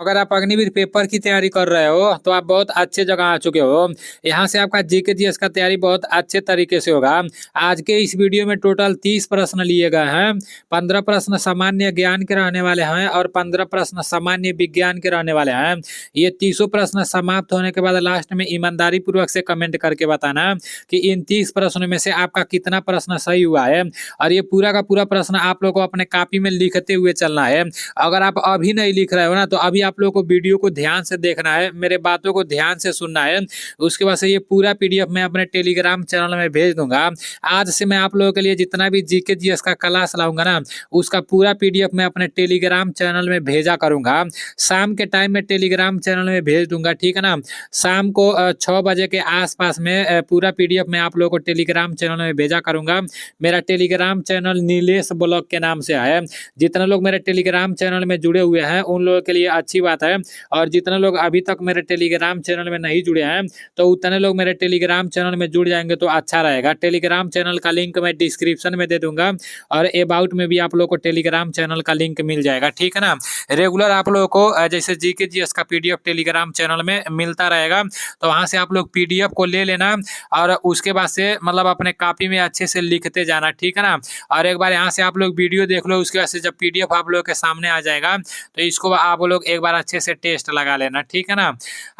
अगर आप अग्निवीर पेपर की तैयारी कर रहे हो तो आप बहुत अच्छे जगह आ चुके हो। यहाँ से आपका जीके जीएस का तैयारी बहुत अच्छे तरीके से होगा। आज के इस वीडियो में टोटल 30 प्रश्न लिए गए हैं। 15 प्रश्न सामान्य ज्ञान के रहने वाले हैं और 15 प्रश्न सामान्य विज्ञान के रहने वाले हैं। ये 30 प्रश्न समाप्त होने के बाद लास्ट में ईमानदारी पूर्वक से कमेंट करके बताना कि इन 30 प्रश्नों में से आपका कितना प्रश्न सही हुआ है। और ये पूरा का पूरा प्रश्न आप लोग को अपने कॉपी में लिखते हुए चलना है। अगर आप अभी नहीं लिख रहे हो ना, तो अभी आप लोग को वीडियो को ध्यान से देखना है, मेरे बातों को ध्यान से सुनना है। उसके बाद से ये पूरा पीडीएफ मैं अपने टेलीग्राम चैनल में भेज दूंगा। आज से मैं आप लोगों के लिए जितना भी जीके जीएस का क्लास लाऊंगा ना, उसका पूरा पीडीएफ मैं अपने टेलीग्राम चैनल में भेजा करूंगा। शाम के टाइम में टेलीग्राम चैनल में भेज दूंगा, ठीक है ना। शाम को 6 बजे के आसपास में पूरा पीडीएफ मैं आप लोगों को टेलीग्राम चैनल में भेजा करूंगा। मेरा टेलीग्राम चैनल नीलेश ब्लॉग के नाम से है। जितने लोग मेरे टेलीग्राम चैनल में जुड़े हुए हैं उन लोगों के लिए अच्छी बात है, और जितने लोग अभी तक मेरे टेलीग्राम चैनल में नहीं जुड़े हैं तो उतने लोग मेरे टेलीग्राम चैनल में जुड़ जाएंगे तो अच्छा रहेगा। टेलीग्राम चैनल का लिंक मैं डिस्क्रिप्शन में दे दूंगा और अबाउट में भी आप लोग को टेलीग्राम चैनल का लिंक मिल जाएगा, ठीक है ना। रेगुलर आप लोगों को जैसे जीके जीएस का पीडीएफ टेलीग्राम चैनल में मिलता रहेगा, तो वहां से आप लोग पीडीएफ को ले लेना और उसके बाद से मतलब अपने कॉपी में अच्छे से लिखते जाना, ठीक है ना। और एक बार यहाँ से आप लोग वीडियो देख लो, उसके बाद से जब पीडीएफ आप लोग के सामने आ जाएगा तो इसको आप लोग एक बार अच्छे से टेस्ट लगा लेना, ठीक है ना।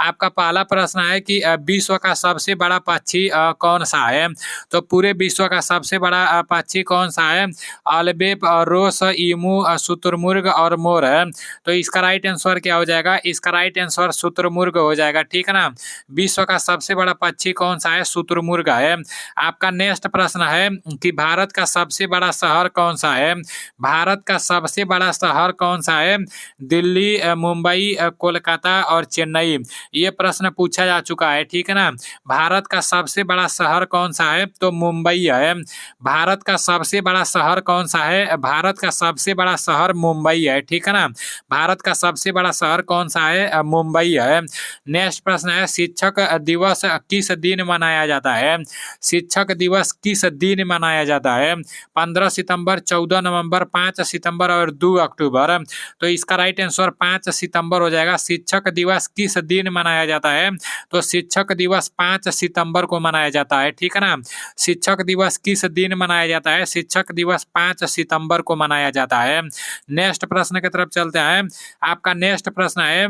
आपका पहला प्रश्न है कि विश्व का सबसे बड़ा पक्षी कौन सा है। तो पूरे विश्व का सबसे बड़ा पक्षी कौन सा है। अल्बेप, रोस, ईमू, शुतुरमुर्ग और मोर है। तो इसका राइट आंसर क्या हो जाएगा। इसका राइट आंसर शुतुरमुर्ग हो जाएगा, ठीक है ना। विश्व का सबसे बड़ा पक्षी कौन सा है, शुतुरमुर्ग है। आपका नेक्स्ट प्रश्न है कि भारत का सबसे बड़ा शहर कौन सा है। भारत का सबसे बड़ा शहर कौन सा है। दिल्ली, मुंबई, कोलकाता और चेन्नई। ये प्रश्न पूछा जा चुका है, ठीक है ना। भारत का सबसे बड़ा शहर कौन सा है, तो मुंबई है। भारत का सबसे बड़ा शहर कौन सा है। भारत का सबसे बड़ा शहर मुंबई है, ठीक है ना। भारत का सबसे बड़ा शहर कौन सा है, मुंबई है। नेक्स्ट प्रश्न है शिक्षक दिवस किस दिन मनाया जाता है। शिक्षक दिवस किस दिन मनाया जाता है। 15 सितंबर, 14 नवंबर, 5 सितंबर और 2 अक्टूबर। तो इसका राइट आंसर 5 सितंबर हो जाएगा। शिक्षक दिवस किस दिन मनाया जाता है, तो शिक्षक दिवस 5 सितंबर को मनाया जाता है, ठीक है ना। शिक्षक दिवस किस दिन मनाया जाता है। शिक्षक दिवस 5 सितंबर को मनाया जाता है। नेक्स्ट प्रश्न की तरफ चलते हैं। आपका नेक्स्ट प्रश्न है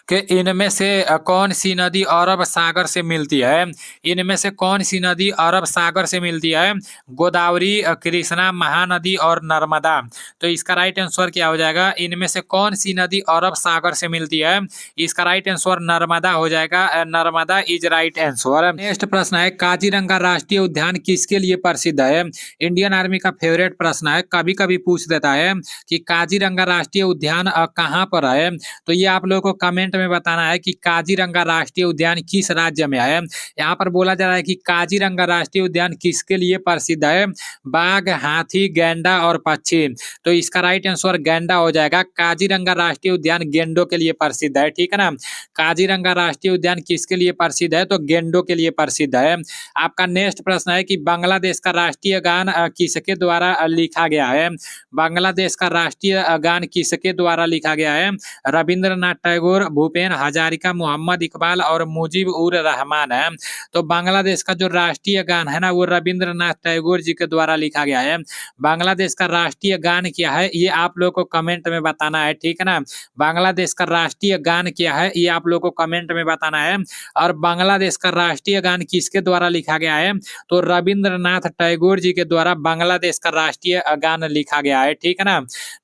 कि इनमें से कौन सी नदी अरब सागर से मिलती है। इनमें से कौन सी नदी अरब सागर से मिलती है। गोदावरी, कृष्णा, महानदी और नर्मदा। तो इसका राइट आंसर क्या हो जाएगा। इनमें से कौन सी नदी अरब सागर से मिलती है। इसका राइट आंसर नर्मदा हो जाएगा। Narmada is right answer. Next प्रश्न है काजीरंगा राष्ट्रीय उद्यान किसके लिए प्रसिद्ध है। इंडियन आर्मी का फेवरेट प्रश्न है, कभी कभी पूछ देता है कि काजीरंगा राष्ट्रीय उद्यान कहाँ पर है। तो ये आप लोगों को कमेंट में बताना है कि काजीरंगा राष्ट्रीय उद्यान किस राज्य में है। यहाँ पर बोला जा रहा है कि काजीरंगा राष्ट्रीय उद्यान किसके लिए प्रसिद्ध है। बाघ, हाथी, गैंडा और पक्षी। तो इसका राइट आंसर गैंडा हो जाएगा। काजीरंगा राष्ट्रीय उद्यान गेंडों के लिए प्रसिद्ध है, ठीक है ना। काजीरंगा राष्ट्रीय उद्यान किसके लिए प्रसिद्ध है, तो गेंडों के लिए प्रसिद्ध है। आपका नेक्स्ट प्रश्न है कि बांग्लादेश का राष्ट्रीय गान किसके द्वारा लिखा गया है। बांग्लादेश का राष्ट्रीय गान किसके द्वारा लिखा गया है। रविंद्रनाथ टैगोर, भूपेन हजारिका, मोहम्मद इकबाल और मुजीब उर रहमान है। तो बांग्लादेश का जो राष्ट्रीय गान है ना, वो रविंद्रनाथ टैगोर जी के द्वारा लिखा गया है। बांग्लादेश का राष्ट्रीय गान क्या है ये आप लोग को कमेंट में बताना है, ठीक है ना। बांग्लादेश का राष्ट्रीय गान क्या है ये आप लोग को कमेंट में बताना है। और बांग्लादेश का राष्ट्रीय गान किसके द्वारा लिखा गया है, तो रविंद्रनाथ टैगोर जी के द्वारा बांग्लादेश का राष्ट्रीय गान लिखा गया है, ठीक है ना।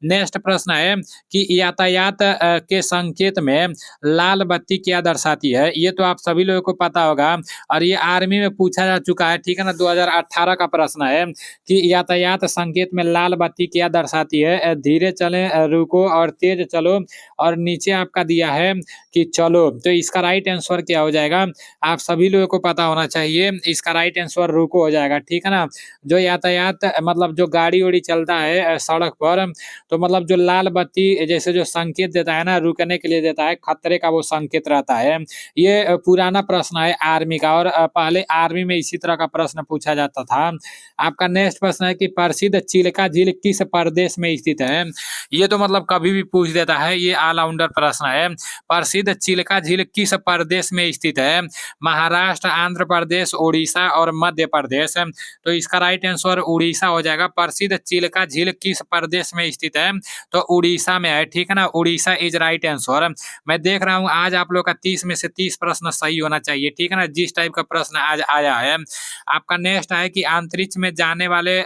नेक्स्ट प्रश्न है कि यातायात के संकेत में लाल बत्ती क्या दर्शाती है। ये तो आप सभी लोगों को पता होगा और ये आर्मी में पूछा जा चुका है, ठीक है ना। 2018 का प्रश्न है कि यातायात संकेत में लाल बत्ती क्या दर्शाती है। धीरे चले, रुको और तेज चलो, और नीचे आपका दिया है कि चलो। तो इसका राइट आंसर क्या हो जाएगा, आप सभी लोगों को पता होना चाहिए। इसका राइट आंसर रुको हो जाएगा, ठीक है ना। जो यातायात मतलब जो गाड़ी उड़ी चलता है सड़क पर, तो मतलब जो लाल बत्ती जैसे जो संकेत देता है ना रुकने के लिए देता है, खतरे का वो संकेत रहता है। ये पुराना प्रश्न है आर्मी का, और पहले आर्मी में इसी तरह का प्रश्न पूछा जाता था। आपका नेक्स्ट प्रश्न है कि प्रसिद्ध चिल्का झील किस प्रदेश में स्थित है? ये तो मतलब कभी भी पूछ देता है, ये ऑलराउंडर प्रश्न है। प्रसिद्ध चिल्का झील किस प्रदेश में स्थित है? महाराष्ट्र, आंध्र प्रदेश, उड़ीसा और मध्य प्रदेश। तो इसका राइट आंसर उड़ीसा हो जाएगा। प्रसिद्ध चिल्का झील किस प्रदेश में स्थित है? तो उड़ीसा में है, ठीक है ना। Orissa is right answer. मैं देख रहा हूँ आज आप लोग का 30 में से 30 प्रश्न सही होना चाहिए, ठीक है ना, जिस टाइप का प्रश्न आज आया है। आपका नेक्स्ट है कि अंतरिक्ष में जाने वाले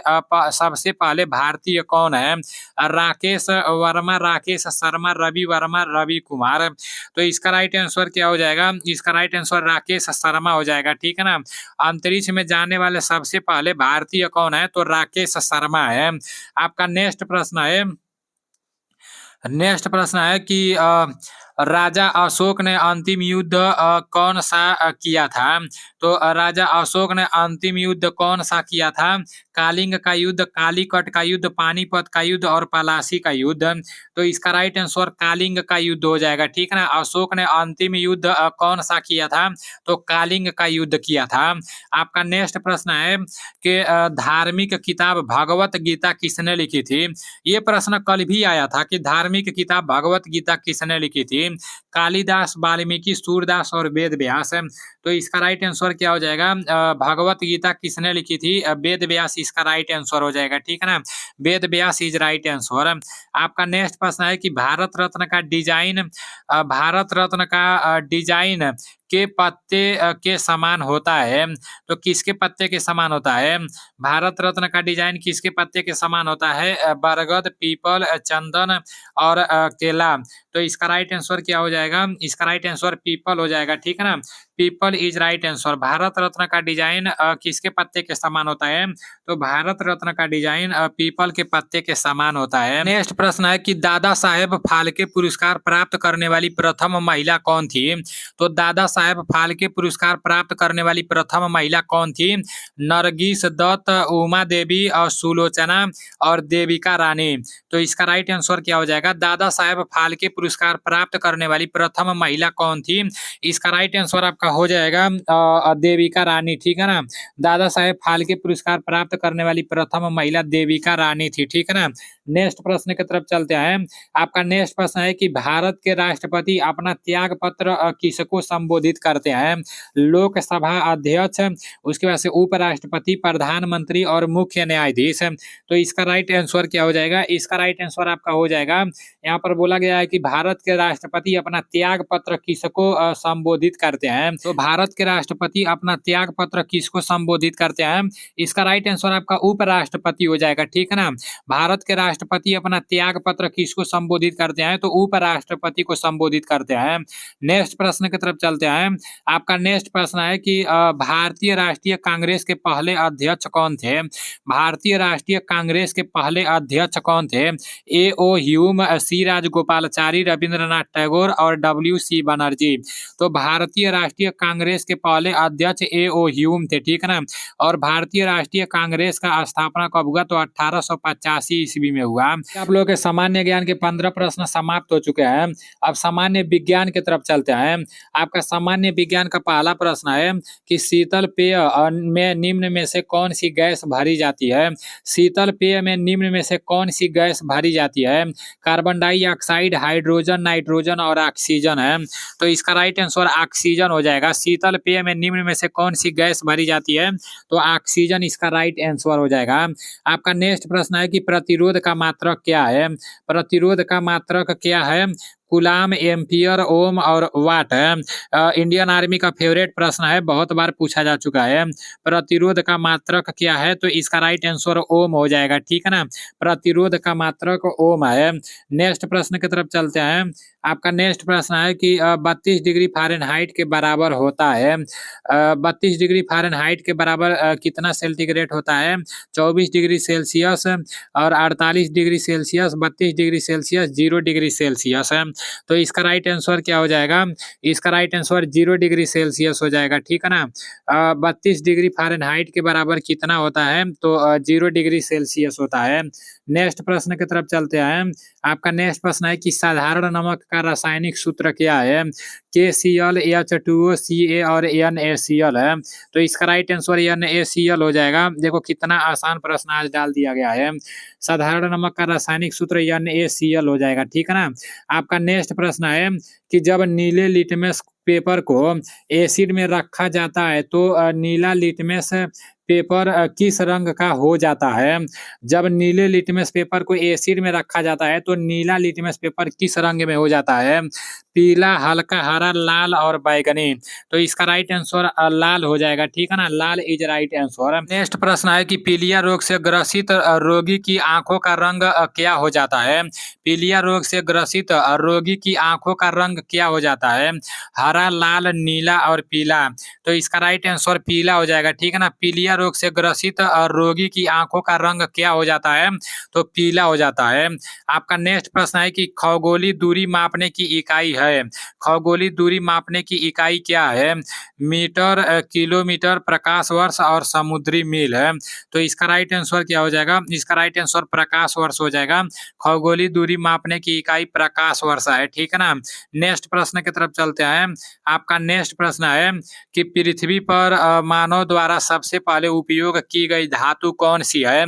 सबसे पहले भारतीय कौन है? राकेश वर्मा, राकेश शर्मा, रवि वर्मा, रवि कुमार। तो इसका राइट आंसर क्या हो जाएगा? इसका राइट आंसर राकेश शर्मा हो जाएगा, ठीक है ना। अंतरिक्ष में जाने वाले सबसे पहले भारतीय कौन है? तो राकेश शर्मा है। आपका नेक्स्ट प्रश्न है कि राजा अशोक ने अंतिम युद्ध कौन सा किया था? तो राजा अशोक ने अंतिम युद्ध कौन सा किया था? कालिंग का युद्ध, कालीकट का युद्ध, पानीपत का युद्ध और पलासी का युद्ध। तो इसका राइट आंसर कालिंग का युद्ध हो जाएगा, ठीक है ना। अशोक ने अंतिम युद्ध कौन सा किया था? तो कालिंग का युद्ध किया था। आपका नेक्स्ट प्रश्न है कि धार्मिक किताब भगवत गीता किसने लिखी थी? ये प्रश्न कल भी आया था कि धार्मिक किताब भगवत गीता किसने लिखी थी? कालिदास, वाल्मीकि, सूरदास और वेद व्यास। तो इसका राइट आंसर क्या हो जाएगा? भगवत गीता किसने लिखी थी? वेद व्यास इसका राइट आंसर हो जाएगा, ठीक है ना। Ved Vyas is right answer. आपका नेक्स्ट प्रश्न है कि भारत रत्न का डिजाइन के पत्ते के समान होता है। तो किसके पत्ते के समान होता है? भारत रत्न का डिजाइन किसके पत्ते के समान होता है? बरगद, पीपल, चंदन और केला। तो इसका राइट आंसर क्या हो जाएगा? इसका राइट आंसर पीपल हो जाएगा, ठीक है ना। People is right answer. Bharat Ratna का डिजाइन किसके पत्ते के समान होता है? तो भारत रत्न का डिजाइन पीपल के पत्ते के समान होता है। नेक्स्ट प्रश्न है कि दादा साहेब फाल्के पुरस्कार प्राप्त करने वाली प्रथम महिला कौन थी? तो दादा साहेब फाल्के पुरस्कार प्राप्त करने वाली प्रथम महिला कौन थी? नरगिस दत्त, उमा देवी और सुलोचना और देविका रानी। तो इसका राइट आंसर क्या हो जाएगा? दादा साहेब फाल्के पुरस्कार प्राप्त करने वाली प्रथम महिला कौन थी? इसका राइट आंसर आपका हो जाएगा देविका रानी, ठीक है ना। दादा साहेब फाल्के पुरस्कार प्राप्त करने वाली प्रथम महिला देविका रानी थी, ठीक है ना। नेक्स्ट प्रश्न की तरफ चलते हैं। आपका नेक्स्ट प्रश्न है कि भारत के राष्ट्रपति अपना त्याग पत्र किसको संबोधित करते हैं? लोकसभा अध्यक्ष, उसके बाद से उपराष्ट्रपति, प्रधानमंत्री और मुख्य न्यायाधीश। तो इसका राइट आंसर क्या हो जाएगा? इसका राइट आंसर आपका हो जाएगा, यहाँ पर बोला गया है कि भारत के राष्ट्रपति अपना त्याग पत्र किसको संबोधित करते हैं? तो भारत के राष्ट्रपति अपना त्याग पत्र किसको संबोधित करते हैं? इसका राइट आंसर आपका उपराष्ट्रपति हो जाएगा, ठीक है ना। भारत के राष्ट्रपति अपना त्याग पत्र किसको संबोधित करते हैं? तो उपराष्ट्रपति को संबोधित करते हैं। नेक्स्ट प्रश्न की तरफ चलते हैं। आपका नेक्स्ट प्रश्न है कि भारतीय राष्ट्रीय कांग्रेस के पहले अध्यक्ष कौन थे? भारतीय राष्ट्रीय कांग्रेस के पहले अध्यक्ष कौन थे? A.O. ह्यूम, सी राजगोपालाचारी, रविंद्रनाथ टैगोर और W.C. बनर्जी। तो भारतीय राष्ट्रीय कांग्रेस के पहले अध्यक्ष A.O. ह्यूम थे, ठीक है ना। और भारतीय राष्ट्रीय कांग्रेस का स्थापना कब हुआ? तो 1885 ईस्वी में हुआ। आप लोगों के सामान्य ज्ञान के 15 प्रश्न समाप्त हो चुके हैं। अब सामान्य विज्ञान की तरफ चलते हैं। आपका सामान्य विज्ञान का पहला प्रश्न है कि शीतल पेय में निम्न में से कौन सी गैस भरी जाती है? शीतल पेय में निम्न में से कौन सी गैस भरी जाती है? कार्बन डाइऑक्साइड, हाइड्रोजन, नाइट्रोजन और ऑक्सीजन है। तो इसका राइट आंसर ऑक्सीजन हो जाएगा। शीतल पेय में निम्न में से कौन सी गैस भरी जाती है? तो ऑक्सीजन इसका राइट आंसर हो जाएगा। आपका नेक्स्ट प्रश्न है कि प्रतिरोध का मात्रक क्या है? प्रतिरोध का मात्रक क्या है? कूलाम, एम्पियर, ओम और वाट है। इंडियन आर्मी का फेवरेट प्रश्न है, बहुत बार पूछा जा चुका है। प्रतिरोध का मात्रक क्या है? तो इसका राइट आंसर ओम हो जाएगा, ठीक है ना। प्रतिरोध का मात्रक ओम है। नेक्स्ट प्रश्न की तरफ चलते हैं। आपका नेक्स्ट प्रश्न है कि 32 डिग्री फ़ारेनहाइट के बराबर होता है। 32 डिग्री फ़ारेनहाइट के बराबर कितना सेंटीग्रेड होता है? 24 डिग्री सेल्सियस और 48 degree Celsius, 32 degree Celsius, 0 degree Celsius है। तो इसका राइट आंसर क्या हो जाएगा? इसका राइट आंसर 0 डिग्री सेल्सियस हो जाएगा, ठीक है ना। 32 डिग्री फ़ारेनहाइट के बराबर कितना होता है? तो 0 डिग्री सेल्सियस होता है। नेक्स्ट प्रश्न की तरफ चलते हैं। आपका नेक्स्ट प्रश्न है कि साधारण नमक का रासायनिक सूत्र क्या है? KCl, H2O, Ca और NaCl है। तो इसका राइट आंसर NaCl हो जाएगा। देखो कितना आसान प्रश्न आज डाल दिया गया है। साधारण नमक का रासायनिक सूत्र NaCl हो जाएगा, ठीक है ना। आपका नेक्स्ट प्रश्न है कि जब नीले लिटमस पेपर को एसिड में रखा जाता है तो नीला लिटमस पेपर किस रंग का हो जाता है? जब नीले लिटमस पेपर को एसिड में रखा जाता है तो नीला लिटमस पेपर किस रंग में हो जाता है? पीला, हल्का हरा, लाल और बैंगनी। तो इसका राइट आंसर लाल हो जाएगा, ठीक है ना। लाल इज राइट आंसर। नेक्स्ट प्रश्न है कि पीलिया रोग से ग्रसित रोगी की आंखों का रंग क्या हो जाता है? पीलिया रोग से ग्रसित रोगी की आंखों का रंग क्या हो जाता है? हरा, लाल, नीला और पीला। तो इसका राइट आंसर पीला हो जाएगा, ठीक है ना। पीलिया रोग से ग्रसित रोगी की आंखों का रंग क्या हो जाता है? तो पीला हो जाता है। आपका नेक्स्ट प्रश्न है कि खगोलीय दूरी मापने की इकाई है। खगोलीय दूरी मापने की इकाई क्या है? मीटर, किलोमीटर, प्रकाश वर्ष और समुद्री मील है। तो इसका राइट आंसर क्या हो जाएगा? इसका राइट आंसर प्रकाश वर्ष हो जाएगा। खगोलीय दूरी मापने की इकाई प्रकाश वर्ष है, ठीक है ना। नेक्स्ट प्रश्न की तरफ चलते हैं। आपका नेक्स्ट प्रश्न है कि पृथ्वी पर मानव द्वारा सबसे पहले उपयोग की गई धातु कौन सी है?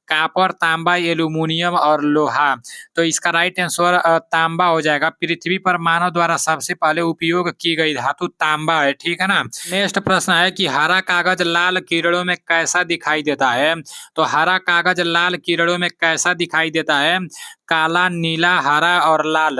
कॉपर, तांबा, एल्यूमिनियम और लोहा। तो इसका राइट आंसर तांबा हो जाएगा। पृथ्वी पर मानव द्वारा सबसे पहले उपयोग की गई धातु तांबा है, ठीक है ना। नेक्स्ट प्रश्न है कि हरा कागज लाल किरणों में कैसा दिखाई देता है? तो हरा कागज लाल किरणों में कैसा दिखाई देता है? काला, नीला, हरा और लाल।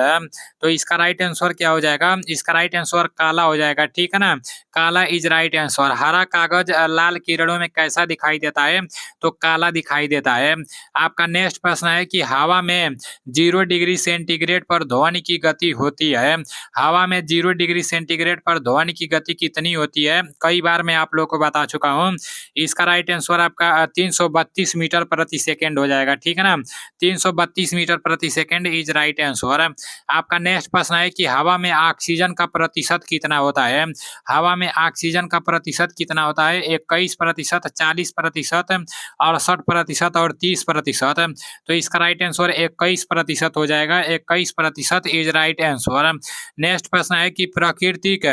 तो इसका राइट आंसर क्या हो जाएगा? इसका राइट आंसर काला हो जाएगा, ठीक है ना। काला इज राइट आंसर। हरा कागज लाल किरणों में कैसा दिखाई देता है? तो काला दिखाई देता है। आपका नेक्स्ट प्रश्न है कि हवा में 0 डिग्री सेंटीग्रेड पर ध्वनि की गति होती है। हवा में 0 डिग्री सेंटीग्रेड पर ध्वनि की गति कितनी होती है? कई बार मैं आप लोग को बता चुका हूँ। इसका राइट आंसर आपका 332 मीटर प्रति सेकेंड हो जाएगा, ठीक है ना। 332 मीटर प्रति सेकेंड इज राइट आंसर। आपका नेक्स्ट प्रश्न है कि हवा में ऑक्सीजन का प्रतिशत कितना होता है? हवा में ऑक्सीजन का प्रतिशत कितना होता है? 21%, 40%, 68% और 30%। तो इसका राइट आंसर 21% हो जाएगा। 21% इज राइट आंसर। नेक्स्ट प्रश्न है कि प्राकृतिक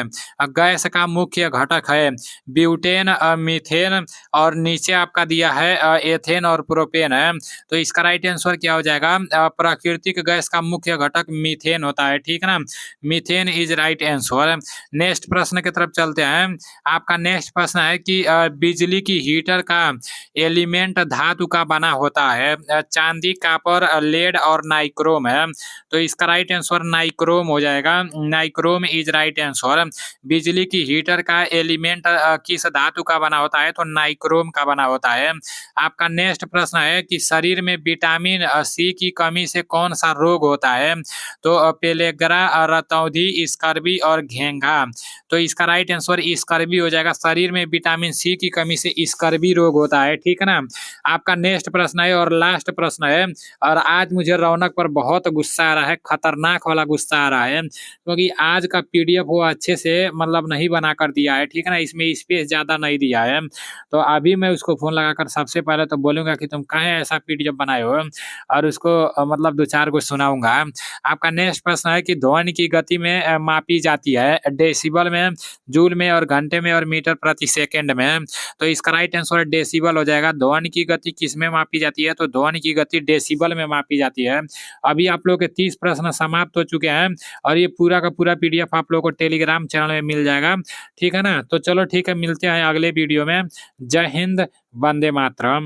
गैस का मुख्य घटक है ब्यूटेन, मीथेन और नीचे आपका दिया है एथेन और प्रोपेन है। तो इसका राइट आंसर क्या हो जाएगा? प्राकृतिक गैस का मुख्य घटक मीथेन होता है, ठीक है ना। Methane is right answer. Next प्रश्न की तरफ चलते हैं। आपका नेक्स्ट प्रश्न है कि बिजली की हीटर का एलिमेंट धातु का बना होता है। चांदी, कॉपर, लेड और नाइक्रोम है। तो इसका राइट आंसर नाइक्रोम हो जाएगा। Nichrome is right answer. बिजली की हीटर का एलिमेंट किस धातु का बना होता है? तो नाइक्रोम का बना होता है। आपका नेक्स्ट प्रश्न है कि शरीर में विटामिन सी की कमी से कौन सा रोग होता है? तो पेलेग्रा, रतौंधी, स्कर्वी और घेंघा। तो इसका राइट आंसर स्कर्वी हो जाएगा। शरीर में विटामिन सी की कमी से स्कर्वी रोग होता है, ठीक है ना। आपका नेक्स्ट प्रश्न है और लास्ट प्रश्न है। और आज मुझे रौनक पर बहुत गुस्सा आ रहा है, खतरनाक वाला गुस्सा आ रहा है, क्योंकि आज का PDF वो अच्छे से मतलब नहीं बना कर दिया है, ठीक है ना। इसमें स्पेस ज्यादा नहीं दिया है। तो अभी मैं उसको फोन लगाकर सबसे पहले तो बोलूंगा कि तुम काहे ऐसा PDF बनाए हो, और उसको मतलब 2-4 को सुनाऊंगा। आपका नेक्स्ट प्रश्न है कि ध्वनि की गति में मापी जाती है डेसिबल में, जूल में और घंटे में और मीटर प्रति सेकंड में। तो इसका राइट आंसर डेसिबल हो जाएगा। ध्वनि की गति किस में मापी जाती है? तो ध्वनि की गति डेसिबल में मापी जाती है। अभी आप लोग के 30 प्रश्न समाप्त हो चुके हैं और ये पूरा का पूरा PDF आप लोग को टेलीग्राम चैनल में मिल जाएगा, ठीक है ना। तो चलो ठीक है, मिलते हैं अगले वीडियो में। जय हिंद, वंदे मातरम।